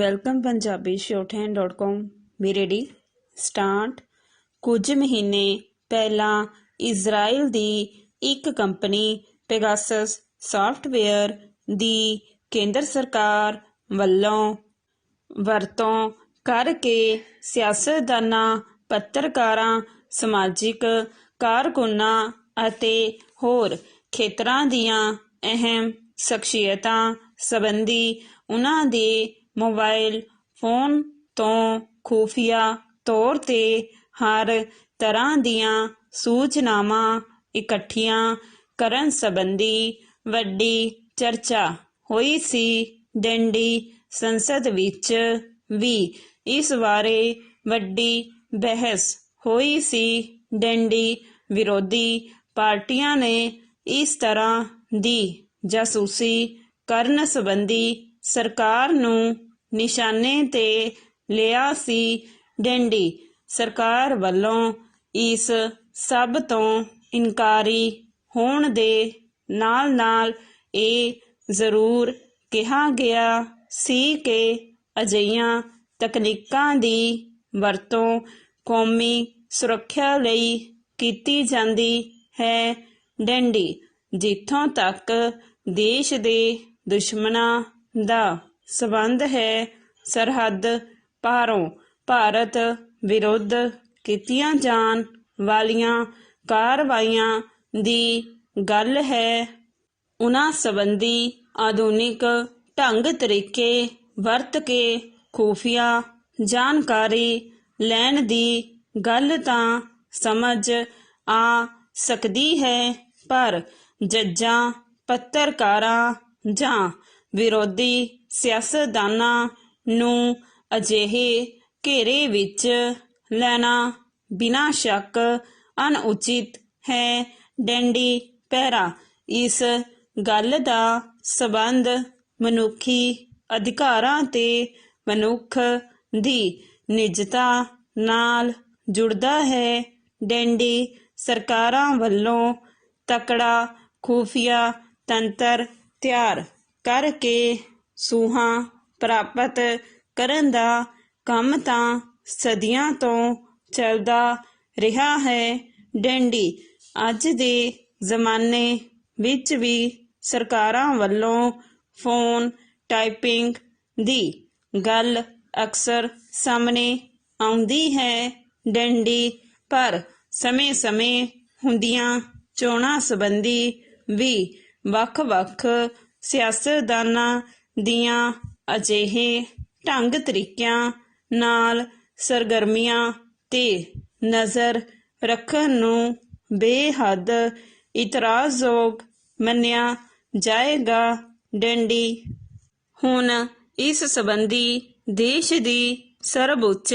Welcome Punjabi shorthand.com ਵੀ ready start. ਕੁਝ ਮਹੀਨੇ ਪਹਿਲਾਂ ਇਜ਼ਰਾਈਲ ਦੀ ਇੱਕ ਕੰਪਨੀ ਪੈਗਾਸਸ ਸਾਫਟਵੇਅਰ ਦੀ ਕੇਂਦਰ ਸਰਕਾਰ ਵੱਲੋਂ ਵਰਤੋਂ ਕਰਕੇ ਸਿਆਸਤਦਾਨਾਂ, ਪੱਤਰਕਾਰਾਂ, ਸਮਾਜਿਕ ਕਾਰਕੁਨਾਂ ਅਤੇ ਹੋਰ ਖੇਤਰਾਂ ਦੀਆਂ ਅਹਿਮ ਸ਼ਖਸੀਅਤਾਂ ਸੰਬੰਧੀ ਉਨ੍ਹਾਂ ਦੇ ਮੋਬਾਈਲ ਫੋਨ ਤੋਂ ਖੁਫੀਆ ਤੌਰ 'ਤੇ ਹਰ ਤਰ੍ਹਾਂ ਦੀਆਂ ਸੂਚਨਾਵਾਂ ਇਕੱਠੀਆਂ ਕਰਨ ਸੰਬੰਧੀ ਵੱਡੀ ਚਰਚਾ ਹੋਈ ਸੀ। ਡੰਡੀ ਸੰਸਦ ਵਿੱਚ ਵੀ ਇਸ ਬਾਰੇ ਵੱਡੀ ਬਹਿਸ ਹੋਈ ਸੀ। ਡੰਡੀ ਵਿਰੋਧੀ ਪਾਰਟੀਆਂ ਨੇ ਇਸ ਤਰ੍ਹਾਂ ਦੀ ਜਾਸੂਸੀ ਕਰਨ ਸੰਬੰਧੀ ਸਰਕਾਰ ਨੂੰ ਨਿਸ਼ਾਨੇ 'ਤੇ ਲਿਆ ਸੀ। ਡੰਡੀ ਸਰਕਾਰ ਵੱਲੋਂ ਇਸ ਸਭ ਤੋਂ ਇਨਕਾਰੀ ਹੋਣ ਦੇ ਨਾਲ-ਨਾਲ ਇਹ ਜ਼ਰੂਰ ਕਿਹਾ ਗਿਆ ਸੀ ਕਿ ਅਜਿਹੀਆਂ ਤਕਨੀਕਾਂ ਦੀ ਵਰਤੋਂ ਕੌਮੀ ਸੁਰੱਖਿਆ ਲਈ ਕੀਤੀ ਜਾਂਦੀ ਹੈ। ਡੰਡੀ ਜਿੱਥੋਂ ਤੱਕ ਦੇਸ਼ ਦੇ ਦੁਸ਼ਮਣਾਂ ਦਾ ਸੰਬੰਧ ਹੈ, ਸਰਹੱਦ ਪਾਰੋਂ ਭਾਰਤ ਵਿਰੁੱਧ ਕੀਤੀਆਂ ਜਾਣ ਵਾਲੀਆਂ ਕਾਰਵਾਈਆਂ ਦੀ ਗੱਲ ਹੈ, ਉਨ੍ਹਾਂ ਸੰਬੰਧੀ ਆਧੁਨਿਕ ਢੰਗ ਤਰੀਕੇ ਵਰਤ ਕੇ ਖੁਫੀਆ ਜਾਣਕਾਰੀ ਲੈਣ ਦੀ ਗੱਲ ਤਾਂ ਸਮਝ ਆ ਸਕਦੀ ਹੈ, ਪਰ ਜੱਜਾਂ, ਪੱਤਰਕਾਰਾਂ ਜਾਂ ਵਿਰੋਧੀ ਸਿਆਸਤਦਾਨਾਂ ਨੂੰ ਅਜਿਹੇ ਘੇਰੇ ਵਿੱਚ ਲੈਣਾ ਬਿਨਾਂ ਸ਼ੱਕ ਅਣਉਚਿਤ ਹੈ। ਡੰਡੀ ਪਹਿਰਾ ਇਸ ਗੱਲ ਦਾ ਸੰਬੰਧ ਮਨੁੱਖੀ ਅਧਿਕਾਰਾਂ ਤੇ ਮਨੁੱਖ ਦੀ ਨਿੱਜਤਾ ਨਾਲ ਜੁੜਦਾ ਹੈ। ਡੰਡੀ ਸਰਕਾਰਾਂ ਵੱਲੋਂ ਤਕੜਾ ਖੁਫੀਆ ਤੰਤਰ ਤਿਆਰ ਕਰਕੇ ਸੂਹਾਂ ਪ੍ਰਾਪਤ ਕਰਨ ਦਾ ਕੰਮ ਤਾਂ ਸਦੀਆਂ ਤੋਂ ਚੱਲਦਾ ਰਿਹਾ ਹੈ। ਡੰਡੀ ਅੱਜ ਦੇ ਜ਼ਮਾਨੇ ਵਿੱਚ ਵੀ ਸਰਕਾਰਾਂ ਵੱਲੋਂ ਫੋਨ ਟੈਪਿੰਗ ਦੀ ਗੱਲ ਅਕਸਰ ਸਾਹਮਣੇ ਆਉਂਦੀ ਹੈ। ਡੰਡੀ ਪਰ ਸਮੇਂ-ਸਮੇਂ ਹੁੰਦੀਆਂ ਚੋਣਾਂ ਸੰਬੰਧੀ ਵੀ ਵੱਖ-ਵੱਖ ਸਿਆਸਤਦਾਨਾਂ ਦੀਆਂ ਅਜਿਹੇ ਢੰਗ ਤਰੀਕਿਆਂ ਨਾਲ ਸਰਗਰਮੀਆਂ 'ਤੇ ਨਜ਼ਰ ਰੱਖਣ ਨੂੰ ਬੇਹੱਦ ਇਤਰਾਜ਼ਯੋਗ ਮੰਨਿਆ ਜਾਏਗਾ। ਡੰਡੀ ਹੁਣ ਇਸ ਸੰਬੰਧੀ ਦੇਸ਼ ਦੀ ਸਰਵਉੱਚ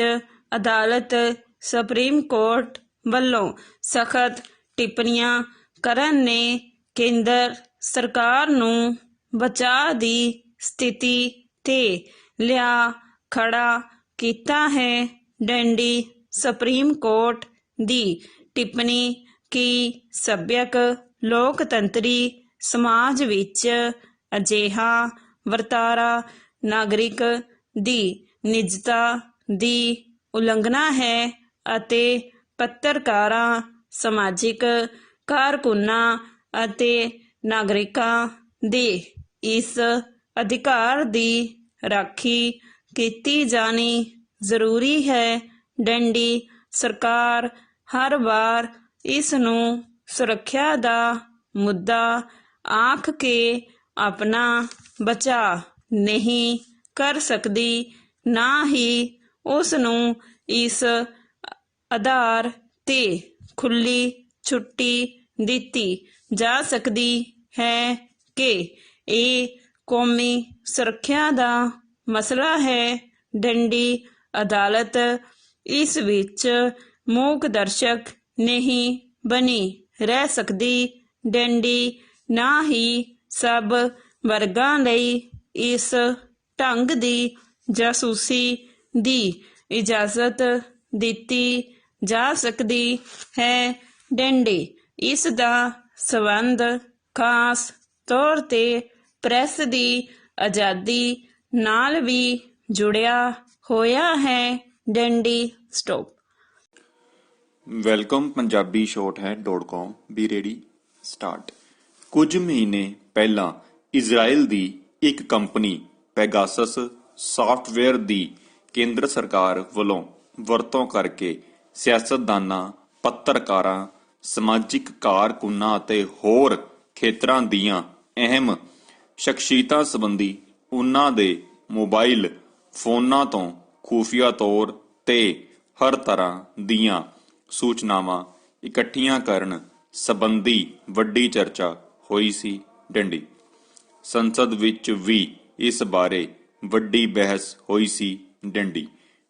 ਅਦਾਲਤ ਸੁਪਰੀਮ ਕੋਰਟ ਵੱਲੋਂ ਸਖਤ ਟਿੱਪਣੀਆਂ ਕਰਨ ਨੇ ਕੇਂਦਰ ਸਰਕਾਰ ਨੂੰ ਬਚਾਅ ਦੀ ਸਥਿਤੀ 'ਤੇ ਲਿਆ ਖੜ੍ਹਾ ਕੀਤਾ ਹੈ। ਡੰਡੀ ਸੁਪਰੀਮ ਕੋਰਟ ਦੀ ਟਿੱਪਣੀ ਕਿ ਸੱਭਿਅਕ ਲੋਕਤੰਤਰੀ ਸਮਾਜ ਵਿੱਚ ਅਜਿਹਾ ਵਰਤਾਰਾ ਨਾਗਰਿਕ ਦੀ ਨਿੱਜਤਾ ਦੀ ਉਲੰਘਣਾ ਹੈ ਅਤੇ ਪੱਤਰਕਾਰਾਂ, ਸਮਾਜਿਕ ਕਾਰਕੁਨਾਂ ਅਤੇ ਨਾਗਰਿਕਾਂ ਦੇ ਇਸ ਅਧਿਕਾਰ ਦੀ ਰਾਖੀ ਕੀਤੀ ਜਾਣੀ ਜ਼ਰੂਰੀ ਹੈ। ਡੰਡੀ ਸਰਕਾਰ ਹਰ ਵਾਰ ਇਸ ਨੂੰ ਸੁਰੱਖਿਆ ਦਾ ਮੁੱਦਾ ਆਖ ਕੇ ਆਪਣਾ ਬਚਾਅ ਨਹੀਂ ਕਰ ਸਕਦੀ, ਨਾ ਹੀ ਉਸ ਨੂੰ ਇਸ ਆਧਾਰ 'ਤੇ ਖੁੱਲ੍ਹੀ ਛੁੱਟੀ ਦਿੱਤੀ ਜਾ ਸਕਦੀ ਹੈ ਕਿ ਇਹ ਕੌਮੀ ਸੁਰੱਖਿਆ ਦਾ ਮਸਲਾ ਹੈ। ਡੰਡੀ ਅਦਾਲਤ ਇਸ ਵਿੱਚ ਮੂਕ ਦਰਸ਼ਕ ਨਹੀਂ ਬਣੀ ਰਹਿ ਸਕਦੀ। ਡੰਡੀ ਨਾ ਹੀ ਸਭ ਵਰਗਾਂ ਲਈ ਇਸ ਢੰਗ ਦੀ ਜਾਸੂਸੀ ਦੀ ਇਜਾਜ਼ਤ ਦਿੱਤੀ ਜਾ ਸਕਦੀ ਹੈ। ਡੰਡੀ ਇਸ ਦਾ ਸੰਬੰਧ ਖਾਸ ਤੌਰ 'ਤੇ ਪ੍ਰੈਸ ਦੀ ਆਜ਼ਾਦੀ ਨਾਲ ਵੀ ਜੁੜਿਆ ਹੋਇਆ ਹੈ ਡੰਡੀ stop. Welcome Punjabi shorthand.com B ready start. ਕੁਝ ਮਹੀਨੇ ਪਹਿਲਾਂ ਇਜ਼ਰਾਈਲ ਦੀ ਇੱਕ ਕੰਪਨੀ ਪੈਗਾਸਸ ਸਾਫਟਵੇਅਰ ਦੀ ਕੇਂਦਰ ਸਰਕਾਰ ਵੱਲੋਂ ਵਰਤੋਂ ਕਰਕੇ ਸਿਆਸਤਦਾਨਾਂ, ਪੱਤਰਕਾਰਾਂ, ਸਮਾਜਿਕ ਕਾਰਕੁਨਾਂ ਅਤੇ ਹੋਰ ਖੇਤਰਾਂ ਦੀਆਂ ਅਹਿਮ ਸ਼ਖਸੀਅਤਾਂ ਸੰਬੰਧੀ ਉਨ੍ਹਾਂ ਦੇ ਮੋਬਾਈਲ ਫੋਨਾਂ ਤੋਂ ਖੁਫੀਆ ਤੌਰ ਤੇ ਹਰ ਤਰ੍ਹਾਂ ਦੀਆਂ ਸੂਚਨਾਵਾਂ ਇਕੱਠੀਆਂ ਕਰਨ ਸੰਬੰਧੀ ਵੱਡੀ ਚਰਚਾ ਹੋਈ ਸੀ। ਡੰਡੀ ਸੰਸਦ ਵਿੱਚ ਵੀ ਇਸ ਬਾਰੇ ਵੱਡੀ ਬਹਿਸ ਹੋਈ ਸੀ। ਡੰਡੀ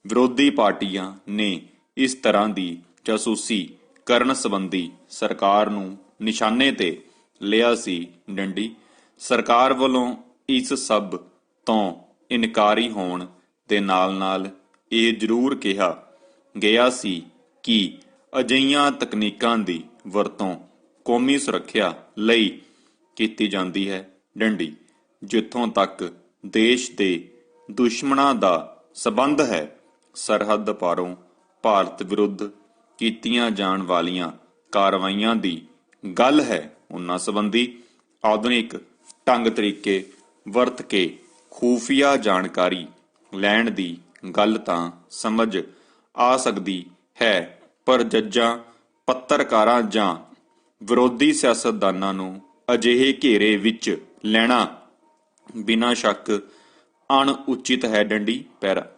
ਵਿਰੋਧੀ ਪਾਰਟੀਆਂ ਨੇ ਇਸ ਤਰ੍ਹਾਂ ਦੀ ਜਾਸੂਸੀ ਕਰਨ ਸੰਬੰਧੀ ਸਰਕਾਰ ਨੂੰ ਨਿਸ਼ਾਨੇ ਤੇ ਲਿਆ ਸੀ। ਡੰਡੀ ਸਰਕਾਰ ਵੱਲੋਂ ਇਸ ਸਭ ਤੋਂ ਇਨਕਾਰੀ ਹੋਣ ਦੇ ਨਾਲ-ਨਾਲ ਇਹ ਜ਼ਰੂਰ ਕਿਹਾ ਗਿਆ ਸੀ ਕਿ ਅਜਿਹੀਆਂ ਤਕਨੀਕਾਂ ਦੀ ਵਰਤੋਂ ਕੌਮੀ ਸੁਰੱਖਿਆ ਲਈ ਕੀਤੀ ਜਾਂਦੀ ਹੈ। ਡੰਡੀ ਜਿੱਥੋਂ ਤੱਕ ਦੇਸ਼ ਦੇ ਦੁਸ਼ਮਣਾਂ ਦਾ ਸਬੰਧ ਹੈ, ਸਰਹੱਦ ਪਾਰੋਂ ਭਾਰਤ ਵਿਰੁੱਧ ਕੀਤੀਆਂ ਜਾਣ ਵਾਲੀਆਂ ਕਾਰਵਾਈਆਂ ਦੀ ਗੱਲ ਹੈ, ਉਨ੍ਹਾਂ ਸੰਬੰਧੀ ਆਧੁਨਿਕ ਢੰਗ ਤਰੀਕੇ ਵਰਤ ਕੇ ਖੂਫੀਆ ਜਾਣਕਾਰੀ ਲੈਣ ਦੀ ਗੱਲ ਤਾਂ ਸਮਝ ਆ ਸਕਦੀ ਹੈ, ਪਰ ਜੱਜਾਂ, ਪੱਤਰਕਾਰਾਂ ਜਾਂ ਵਿਰੋਧੀ ਸਿਆਸਤਦਾਨਾਂ ਨੂੰ ਅਜਿਹੇ ਘੇਰੇ ਵਿੱਚ ਲੈਣਾ ਬਿਨਾਂ ਸ਼ੱਕ ਅਣਉਚਿਤ ਹੈ। ਡੰਡੀ ਪੈਰਾ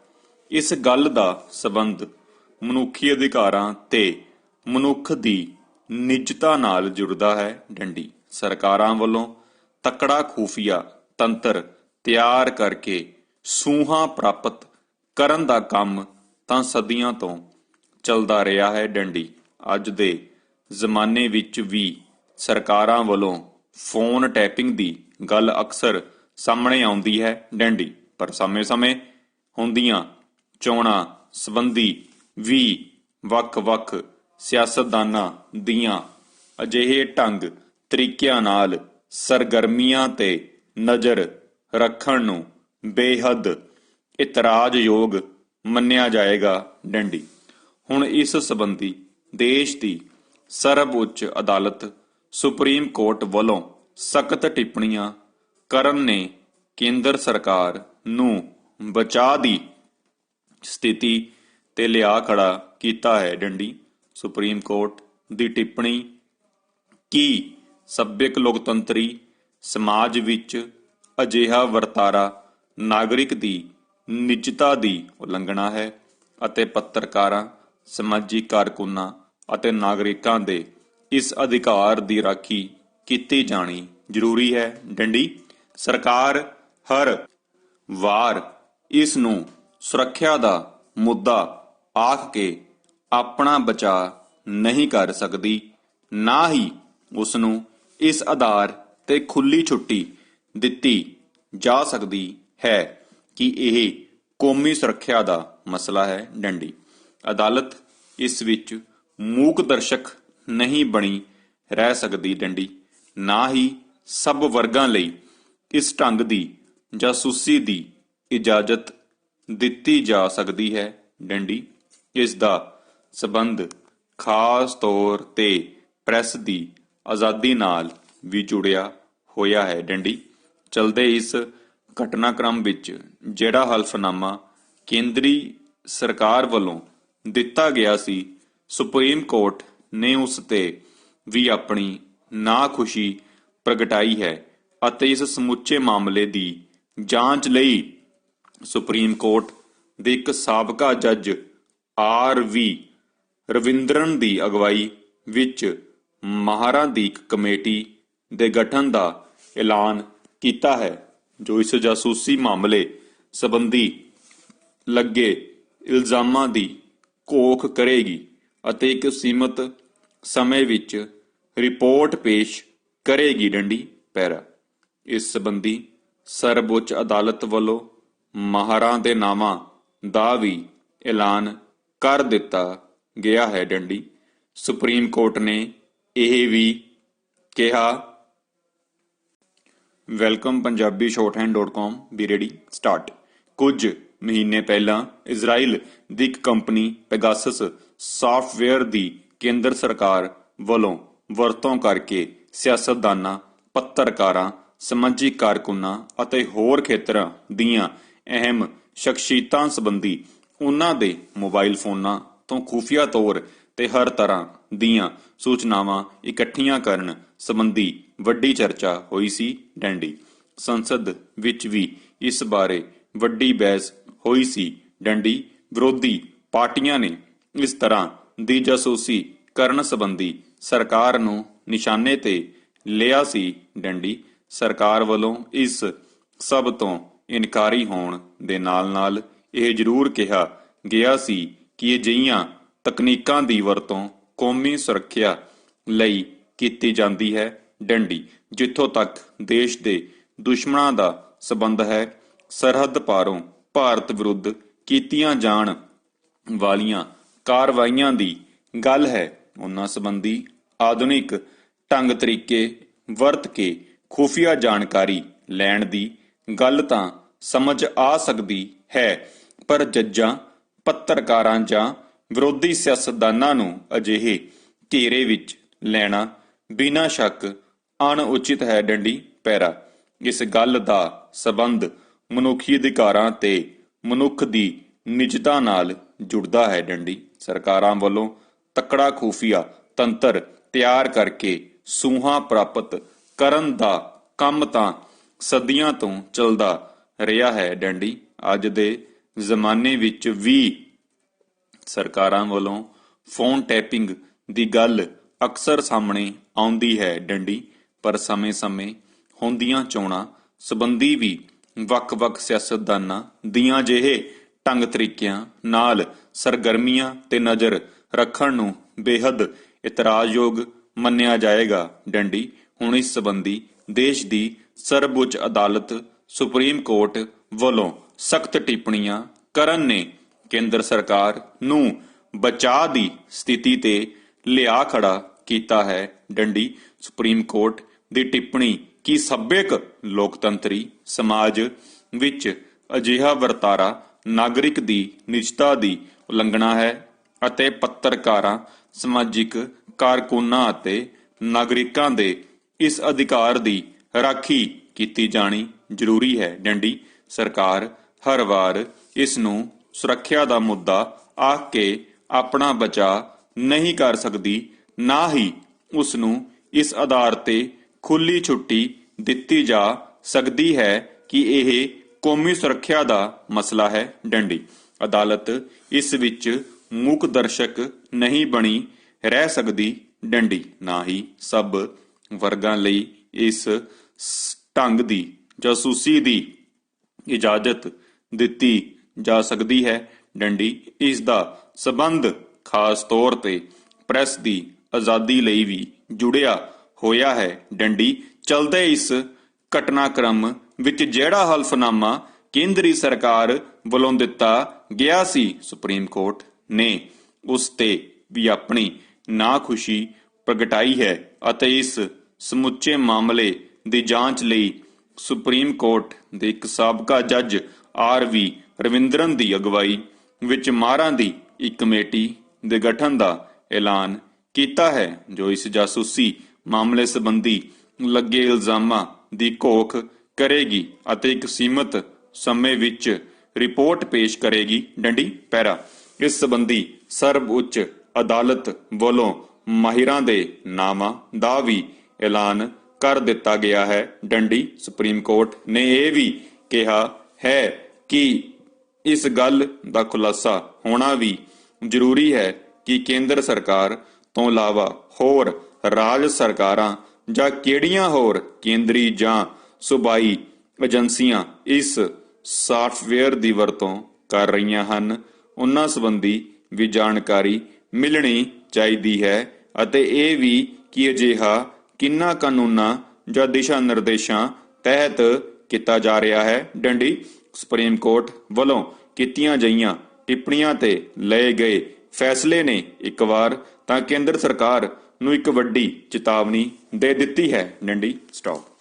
ਇਸ ਗੱਲ ਦਾ ਸਬੰਧ ਮਨੁੱਖੀ ਅਧਿਕਾਰਾਂ ਤੇ ਮਨੁੱਖ ਦੀ ਨਿੱਜਤਾ ਨਾਲ ਜੁੜਦਾ ਹੈ। ਡੰਡੀ ਸਰਕਾਰਾਂ ਵੱਲੋਂ ਤਕੜਾ ਖੂਫੀਆ ਤੰਤਰ ਤਿਆਰ ਕਰਕੇ ਸੂਹਾਂ ਪ੍ਰਾਪਤ ਕਰਨ ਦਾ ਕੰਮ ਤਾਂ ਸਦੀਆਂ ਤੋਂ ਚੱਲਦਾ ਰਿਹਾ ਹੈ। ਡੰਡੀ ਅੱਜ ਦੇ ਜ਼ਮਾਨੇ ਵਿੱਚ ਵੀ ਸਰਕਾਰਾਂ ਵੱਲੋਂ ਫੋਨ ਟੈਪਿੰਗ ਦੀ ਗੱਲ ਅਕਸਰ ਸਾਹਮਣੇ ਆਉਂਦੀ ਹੈ। ਡੰਡੀ ਪਰ ਸਮੇਂ-ਸਮੇਂ ਹੁੰਦੀਆਂ ਚੋਣਾਂ ਸੰਬੰਧੀ ਵੀ ਵੱਖ-ਵੱਖ ਸਿਆਸਤਦਾਨਾਂ ਦੀਆਂ ਅਜਿਹੇ ਢੰਗ ਤਰੀਕਿਆਂ ਨਾਲ ਸਰਗਰਮੀਆਂ ਤੇ ਨਜ਼ਰ ਰੱਖਣ ਨੂੰ ਬੇਹੱਦ ਇਤਰਾਜ਼ਯੋਗ ਮੰਨਿਆ ਜਾਏਗਾ। ਡੰਡੀ ਹੁਣ ਇਸ ਸੰਬੰਧੀ ਦੇਸ਼ ਦੀ ਸਰਵਉੱਚ ਅਦਾਲਤ ਸੁਪਰੀਮ ਕੋਰਟ ਵੱਲੋਂ ਸਖਤ ਟਿੱਪਣੀਆਂ ਕਰਨ ਨੇ ਕੇਂਦਰ ਸਰਕਾਰ ਨੂੰ ਬਚਾਅ ਦੀ ਸਥਿਤੀ ਤੇ ਲਿਆ ਖੜਾ ਕੀਤਾ ਹੈ। ਡੰਡੀ ਸੁਪਰੀਮ ਕੋਰਟ ਦੀ ਟਿੱਪਣੀ ਕਿ ਸੱਭਿਅਕ ਲੋਕਤੰਤਰੀ ਸਮਾਜ ਵਿੱਚ ਅਜਿਹਾ ਵਰਤਾਰਾ ਨਾਗਰਿਕ ਦੀ ਨਿੱਜਤਾ ਦੀ ਉਲੰਘਣਾ ਹੈ ਅਤੇ ਪੱਤਰਕਾਰਾਂ, ਸਮਾਜਿਕ ਕਾਰਕੁਨਾਂ ਅਤੇ ਨਾਗਰਿਕਾਂ ਦੇ ਇਸ ਅਧਿਕਾਰ ਦੀ ਰਾਖੀ ਕੀਤੀ ਜਾਣੀ ਜ਼ਰੂਰੀ ਹੈ। ਡੰਡੀ ਸਰਕਾਰ ਹਰ ਵਾਰ ਇਸ ਨੂੰ ਸੁਰੱਖਿਆ ਦਾ ਮੁੱਦਾ ਆਖ ਕੇ ਆਪਣਾ ਬਚਾਅ ਨਹੀਂ ਕਰ ਸਕਦੀ, ਨਾ ਹੀ ਉਸ ਨੂੰ ਇਸ ਆਧਾਰ ਤੇ ਖੁੱਲੀ ਛੁੱਟੀ ਦਿੱਤੀ ਜਾ ਸਕਦੀ ਹੈ ਕਿ ਇਹ ਕੌਮੀ ਸੁਰੱਖਿਆ ਦਾ ਮਸਲਾ ਹੈ। ਡੰਡੀ ਅਦਾਲਤ ਇਸ ਵਿੱਚ ਮੂਕ ਦਰਸ਼ਕ ਨਹੀਂ ਬਣੀ ਰਹਿ ਸਕਦੀ। ਡੰਡੀ ਨਾ ਹੀ ਸਭ ਵਰਗਾਂ ਲਈ ਇਸ ਢੰਗ ਦੀ ਜਾਸੂਸੀ ਦੀ ਇਜਾਜ਼ਤ ਦਿੱਤੀ ਜਾ ਸਕਦੀ ਹੈ। ਡੰਡੀ ਇਸ ਦਾ ਸਬੰਧ ਖਾਸ ਤੌਰ ਤੇ ਪ੍ਰੈਸ ਦੀ ਆਜ਼ਾਦੀ ਨਾਲ ਵੀ ਜੁੜਿਆ ਹੋਇਆ ਹੈ। ਡੰਡੀ ਚਲਦੇ ਇਸ ਘਟਨਾਕ੍ਰਮ ਵਿੱਚ ਜਿਹੜਾ ਹਲਫਨਾਮਾ ਕੇਂਦਰੀ ਸਰਕਾਰ ਵੱਲੋਂ ਦਿੱਤਾ ਗਿਆ ਸੀ, ਸੁਪਰੀਮ ਕੋਰਟ ਨੇ ਉਸ ਤੇ ਵੀ ਆਪਣੀ ਨਾਖੁਸ਼ੀ ਪ੍ਰਗਟਾਈ ਹੈ ਅਤੇ ਇਸ ਸਮੁੱਚੇ ਮਾਮਲੇ ਦੀ ਜਾਂਚ ਲਈ ਸੁਪਰੀਮ ਕੋਰਟ ਦੇ ਇੱਕ ਸਾਬਕਾ ਜੱਜ R.V. ਰਵਿੰਦਰਨ ਦੀ ਅਗਵਾਈ ਵਿੱਚ ਮਾਹਰਾਂ ਦੀ ਇੱਕ ਕਮੇਟੀ ਦੇ ਗਠਨ ਦਾ ਐਲਾਨ ਕੀਤਾ ਹੈ, ਜੋ ਇਸ ਜਾਸੂਸੀ ਮਾਮਲੇ ਸੰਬੰਧੀ ਲੱਗੇ ਇਲਜ਼ਾਮਾਂ ਦੀ ਘੋਖ ਕਰੇਗੀ ਅਤੇ ਇੱਕ ਸੀਮਤ ਸਮੇਂ ਵਿੱਚ ਰਿਪੋਰਟ ਪੇਸ਼ ਕਰੇਗੀ। ਡੰਡੀ ਪੈਰਾ ਇਸ ਸੰਬੰਧੀ ਸਰਵਉੱਚ ਅਦਾਲਤ ਵੱਲੋਂ ਮਾਹਰਾਂ ਦੇ ਨਾਵਾਂ ਦਾ ਵੀ ਐਲਾਨ ਕਰ ਦਿੱਤਾ ਗਿਆ ਹੈ। ਡੰਡੀ ਸੁਪਰੀਮ ਕੋਰਟ ਨੇ ਇਹ ਵੀ ਕਿਹਾ। Welcome Punjabi shorthand.com B ready start. ਕੁਝ ਮਹੀਨੇ ਪਹਿਲਾਂ ਇਜ਼ਰਾਈਲ ਦੀ ਇੱਕ ਕੰਪਨੀ ਪੈਗਾਸਸ ਸਾਫਟਵੇਅਰ ਦੀ ਕੇਂਦਰ ਸਰਕਾਰ ਵੱਲੋਂ ਵਰਤੋਂ ਕਰਕੇ ਸਿਆਸਤਦਾਨਾਂ, ਪੱਤਰਕਾਰਾਂ, ਸਮਾਜਿਕ ਕਾਰਕੁਨਾਂ ਅਤੇ ਹੋਰ ਖੇਤਰਾਂ ਦੀਆਂ ਅਹਿਮ ਸ਼ਖਸੀਅਤਾਂ ਸੰਬੰਧੀ ਉਨ੍ਹਾਂ ਦੇ ਮੋਬਾਈਲ ਫੋਨਾਂ ਤੋਂ ਖੁਫੀਆ ਤੌਰ ਤੇ ਹਰ ਤਰ੍ਹਾਂ ਦੀਆਂ ਸੂਚਨਾਵਾਂ ਇਕੱਠੀਆਂ ਕਰਨ ਸੰਬੰਧੀ ਵੱਡੀ ਚਰਚਾ ਹੋਈ ਸੀ। ਡੈਂਡੀ ਸੰਸਦ ਵਿੱਚ ਵੀ ਇਸ ਬਾਰੇ ਵੱਡੀ ਬਹਿਸ ਹੋਈ ਸੀ। ਡੰਡੀ ਵਿਰੋਧੀ ਪਾਰਟੀਆਂ ਨੇ ਇਸ ਤਰ੍ਹਾਂ ਦੀ ਜਾਸੂਸੀ ਕਰਨ ਸੰਬੰਧੀ ਸਰਕਾਰ ਨੂੰ ਨਿਸ਼ਾਨੇ ਤੇ ਲਿਆ ਸੀ। ਡੰਡੀ ਸਰਕਾਰ ਵੱਲੋਂ ਇਸ ਸਭ ਤੋਂ ਇਨਕਾਰੀ ਹੋਣ ਦੇ ਨਾਲ-ਨਾਲ ਇਹ ਜ਼ਰੂਰ ਕਿਹਾ ਗਿਆ ਸੀ ਕਿ ਅਜਿਹੀਆਂ ਤਕਨੀਕਾਂ ਦੀ ਵਰਤੋਂ ਕੌਮੀ ਸੁਰੱਖਿਆ ਲਈ ਕੀਤੀ ਜਾਂਦੀ ਹੈ। ਡੰਡੀ ਜਿੱਥੋਂ ਤੱਕ ਦੇਸ਼ ਦੇ ਦੁਸ਼ਮਣਾਂ ਦਾ ਸਬੰਧ ਹੈ, ਸਰਹੱਦ ਪਾਰੋਂ ਭਾਰਤ ਵਿਰੁੱਧ ਕੀਤੀਆਂ ਜਾਣ ਵਾਲੀਆਂ ਕਾਰਵਾਈਆਂ ਦੀ ਗੱਲ ਹੈ, ਉਹਨਾਂ ਸੰਬੰਧੀ ਆਧੁਨਿਕ ਢੰਗ ਤਰੀਕੇ ਵਰਤ ਕੇ ਖੁਫੀਆ ਜਾਣਕਾਰੀ ਲੈਣ ਦੀ ਗੱਲ ਤਾਂ ਸਮਝ ਆ ਸਕਦੀ ਹੈ, ਪਰ ਜੱਜਾਂ, ਪੱਤਰਕਾਰਾਂ ਜਾਂ ਵਿਰੋਧੀ ਸਿਆਸਤਦਾਨਾਂ ਨੂੰ ਅਜਿਹੇ ਘੇਰੇ ਵਿੱਚ ਲੈਣਾ ਬਿਨਾਂ ਸ਼ੱਕ ਅਣਉਚਿਤ ਹੈ। ਡੰਡੀ ਪੈਰਾ ਇਸ ਗੱਲ ਦਾ ਸਬੰਧ ਮਨੁੱਖੀ ਅਧਿਕਾਰਾਂ ਤੇ ਮਨੁੱਖ ਦੀ ਨਿਜਤਾ ਨਾਲ ਜੁੜਦਾ ਹੈ। ਡੰਡੀ ਸਰਕਾਰਾਂ ਵੱਲੋਂ ਤਕੜਾ ਖੁਫੀਆ ਤੰਤਰ ਤਿਆਰ ਕਰਕੇ ਸੂਹਾਂ ਪ੍ਰਾਪਤ ਕਰਨ ਦਾ ਕੰਮ ਤਾਂ ਸਦੀਆਂ ਤੋਂ ਚੱਲਦਾ ਰਿਹਾ ਹੈ। ਡੰਡੀ ਅੱਜ ਦੇ ਜ਼ਮਾਨੇ ਵਿੱਚ ਵੀ ਸਰਕਾਰਾਂ ਵੱਲੋਂ ਫੋਨ ਟੈਪਿੰਗ ਦੀ ਗੱਲ ਅਕਸਰ ਸਾਹਮਣੇ ਆਉਂਦੀ ਹੈ। ਡੰਡੀ ਪਰ ਸਮੇਂ-ਸਮੇਂ ਹੁੰਦੀਆਂ ਚੋਣਾਂ ਸੰਬੰਧੀ ਵੀ ਵੱਖ-ਵੱਖ ਸਿਆਸਤਦਾਨਾਂ ਦੀਆਂ ਜਿਹੇ ਢੰਗ ਤਰੀਕਿਆਂ ਨਾਲ ਸਰਗਰਮੀਆਂ ਤੇ ਨਜ਼ਰ ਰੱਖਣ ਨੂੰ ਬੇਹੱਦ ਇਤਰਾਜ਼ਯੋਗ ਮੰਨਿਆ ਜਾਏਗਾ। ਡੰਡੀ ਹੁਣ ਇਸ ਸੰਬੰਧੀ ਦੇਸ਼ ਦੀ ਸਰਵਉੱਚ ਅਦਾਲਤ ਸੁਪਰੀਮ ਕੋਰਟ ਵੱਲੋਂ ਸਖਤ ਟਿੱਪਣੀਆਂ ਕਰਨ ਨੇ ਕੇਂਦਰ ਸਰਕਾਰ ਨੂੰ ਬਚਾਅ ਦੀ ਸਥਿਤੀ ਤੇ ਲਿਆ ਖੜਾ ਕੀਤਾ ਹੈ। ਡੰਡੀ ਸੁਪਰੀਮ ਕੋਰਟ ਦੀ ਟਿੱਪਣੀ ਕਿ ਸੱਭਿਅਕ ਲੋਕਤੰਤਰੀ ਸਮਾਜ ਵਿੱਚ ਅਜਿਹਾ ਵਰਤਾਰਾ ਨਾਗਰਿਕ ਦੀ ਨਿਜਤਾ ਦੀ ਉਲੰਘਣਾ ਹੈ ਅਤੇ ਪੱਤਰਕਾਰਾਂ, ਸਮਾਜਿਕ ਕਾਰਕੁਨਾਂ ਅਤੇ ਨਾਗਰਿਕਾਂ ਦੇ ਇਸ ਅਧਿਕਾਰ ਦੀ ਰਾਖੀ ਕੀਤੀ ਜਾਣੀ ਜ਼ਰੂਰੀ ਹੈ। ਡੰਡੀ ਸਰਕਾਰ ਹਰ ਵਾਰ ਇਸ ਨੂੰ ਸੁਰੱਖਿਆ ਦਾ ਮੁੱਦਾ ਆਖ ਕੇ ਆਪਣਾ ਬਚਾਅ ਨਹੀਂ ਕਰ ਸਕਦੀ, ਨਾ ਹੀ ਉਸ ਨੂੰ ਇਸ ਆਧਾਰ ਤੇ ਖੁੱਲੀ ਛੁੱਟੀ ਦਿੱਤੀ ਜਾ ਸਕਦੀ ਹੈ ਕਿ ਇਹ ਕੌਮੀ ਸੁਰੱਖਿਆ ਦਾ ਮਸਲਾ ਹੈ। ਡੰਡੀ ਅਦਾਲਤ ਇਸ ਵਿੱਚ ਮੂਕ ਦਰਸ਼ਕ ਨਹੀਂ ਬਣੀ ਰਹਿ ਸਕਦੀ। ਡੰਡੀ ਨਾ ਹੀ ਸਭ ਵਰਗਾਂ ਲਈ ਇਸ ਢੰਗ ਦੀ ਜਾਸੂਸੀ ਦੀ ਇਜਾਜ਼ਤ ਦਿੱਤੀ ਜਾ ਸਕਦੀ ਹੈ। ਡੰਡੀ ਇਸ ਦਾ ਸਬੰਧ ਖਾਸ ਤੌਰ ਤੇ ਪ੍ਰੈਸ ਦੀ ਆਜ਼ਾਦੀ ਲਈ ਵੀ ਜੁੜਿਆ ਹੋਇਆ ਹੈ। ਡੰਡੀ ਚਲਦੇ ਇਸ ਘਟਨਾਕ੍ਰਮ ਵਿੱਚ ਜਿਹੜਾ ਹਲਫਨਾਮਾ ਕੇਂਦਰੀ ਸਰਕਾਰ ਵੱਲੋਂ ਦਿੱਤਾ ਗਿਆ ਸੀ, ਸੁਪਰੀਮ ਕੋਰਟ ਨੇ ਉਸ ਤੇ ਵੀ ਆਪਣੀ ਨਾਖੁਸ਼ੀ ਪ੍ਰਗਟਾਈ ਹੈ ਅਤੇ ਇਸ ਸਮੁੱਚੇ ਮਾਮਲੇ ਦੀ ਜਾਂਚ ਲਈ ਸੁਪਰੀਮ ਕੋਰਟ ਦੇ ਇੱਕ ਸਾਬਕਾ ਜੱਜ R.V. ਰਵਿੰਦਰਨ ਦੀ ਅਗਵਾਈ ਵਿੱਚ ਮਾਹਰਾਂ ਦੀ ਇੱਕ ਕਮੇਟੀ ਦੇ ਗਠਨ ਦਾ ਐਲਾਨ ਕੀਤਾ ਹੈ, ਜੋ ਇਸ ਜਾਸੂਸੀ ਮਾਮਲੇ ਸੰਬੰਧੀ ਲੱਗੇ ਇਲਜ਼ਾਮਾਂ ਦੀ ਘੋਖ ਕਰੇਗੀ ਅਤੇ ਇੱਕ ਸੀਮਤ ਸਮੇਂ ਵਿੱਚ ਰਿਪੋਰਟ ਪੇਸ਼ ਕਰੇਗੀ। ਡੰਡੀ ਪੈਰਾ ਇਸ ਸੰਬੰਧੀ ਸਰਵਉੱਚ ਅਦਾਲਤ ਵੱਲੋਂ ਮਾਹਿਰਾਂ ਦੇ ਨਾਮਾਂ ਦਾ ਵੀ ਐਲਾਨ ਕਰ ਦਿੱਤਾ ਗਿਆ ਹੈ। ਡੰਡੀ ਸੁਪਰੀਮ ਕੋਰਟ ਨੇ ਇਹ ਵੀ ਕਿਹਾ ਹੈ ਕਿ ਇਸ ਗੱਲ ਦਾ ਖੁਲਾਸਾ ਹੋਣਾ ਵੀ ਜ਼ਰੂਰੀ ਹੈ ਕਿ ਕੇਂਦਰ ਸਰਕਾਰ ਤੋਂ ਇਲਾਵਾ ਹੋਰ ਰਾਜ ਸਰਕਾਰਾਂ ਜਾਂ ਕਿਹੜੀਆਂ ਹੋਰ ਕੇਂਦਰੀ ਜਾਂ ਸੂਬਾਈ ਏਜੰਸੀਆਂ ਇਸ ਸਾਫਟਵੇਅਰ ਦੀ ਵਰਤੋਂ ਕਰ ਰਹੀਆਂ ਹਨ, ਉਹਨਾਂ ਸੰਬੰਧੀ ਵੀ ਜਾਣਕਾਰੀ ਮਿਲਣੀ ਚਾਹੀਦੀ ਹੈ ਅਤੇ ਇਹ ਵੀ ਕਿ ਅਜਿਹਾ ਕਿੰਨਾ ਕਾਨੂੰਨਾਂ ਜਾਂ ਦਿਸ਼ਾ ਨਿਰਦੇਸ਼ਾਂ ਤਹਿਤ ਕੀਤਾ ਜਾ ਰਿਹਾ ਹੈ। ਡੰਡੀ ਸੁਪਰੀਮ ਕੋਰਟ ਵੱਲੋਂ ਕੀਤੀਆਂ ਗਈਆਂ ਟਿੱਪਣੀਆਂ ਤੇ ਲਏ ਗਏ ਫੈਸਲੇ ਨੇ ਇੱਕ ਵਾਰ ਤਾਂ ਕੇਂਦਰ ਸਰਕਾਰ ਨੂੰ ਇੱਕ ਵੱਡੀ ਚੇਤਾਵਨੀ ਦੇ ਦਿੱਤੀ ਹੈ। ਡੰਡੀ ਸਟਾਪ।